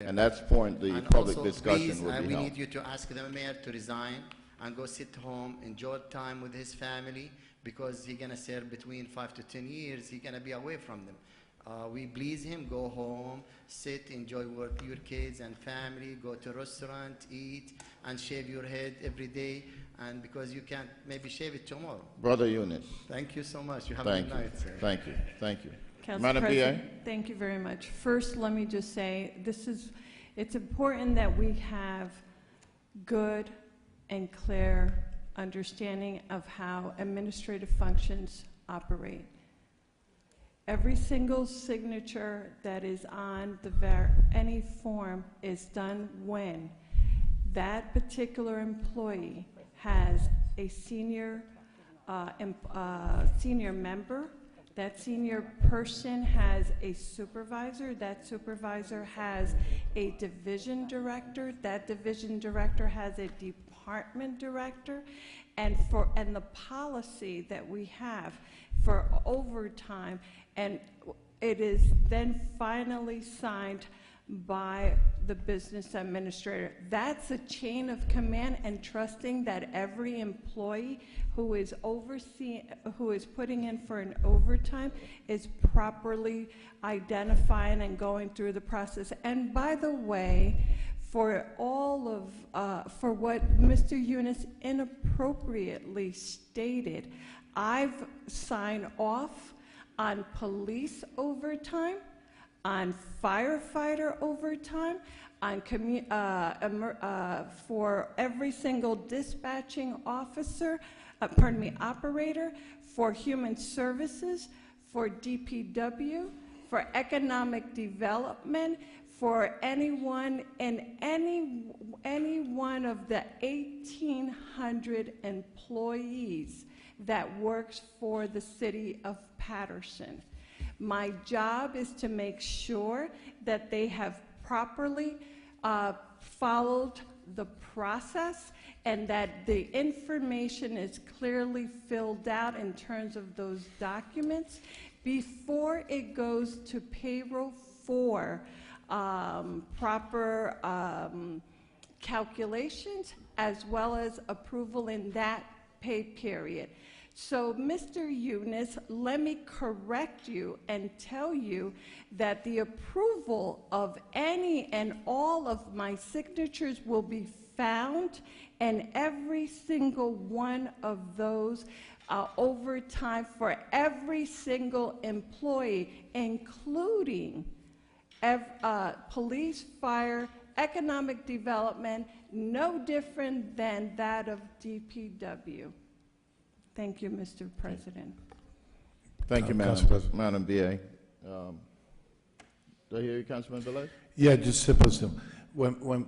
And that's point the And public also, discussion please, will be we held. need you to ask the mayor to resign and go sit home, enjoy time with his family, because he's gonna serve between 5 to 10 years. He's gonna be away from them. We please him, go home, sit, enjoy with your kids and family, go to restaurant, eat, and shave your head every day, and because you can't maybe shave it tomorrow. Brother Younes. Thank you so much. You have a Thank good you. night, sir. Thank you. Thank you. Council Madam BA? President, thank you very much. First, let me just say, it's important that we have good and clear understanding of how administrative functions operate. Every single signature that is on any form is done when that particular employee has a senior member. That senior person has a supervisor. That supervisor has a division director. That division director has a department director. And the policy that we have for overtime, and it is then finally signed by the business administrator. That's a chain of command, and trusting that every employee who is putting in for an overtime is properly identifying and going through the process. And by the way, for what Mr. Younes inappropriately stated, I've signed off on police overtime, on firefighter overtime, on for every single dispatching officer, operator, for human services, for DPW, for economic development, for anyone in any one of the 1,800 employees that works for the City of Paterson. My job is to make sure that they have properly followed the process and that the information is clearly filled out in terms of those documents before it goes to payroll for proper calculations as well as approval in that pay period. So, Mr. Younes, let me correct you and tell you that the approval of any and all of my signatures will be found in every single one of those overtime for every single employee, including police, fire, economic development, no different than that of DPW. Thank you, Mr. President. Thank you, Madam BA. Do I hear you, Councilman Velez? Yeah, just simple. When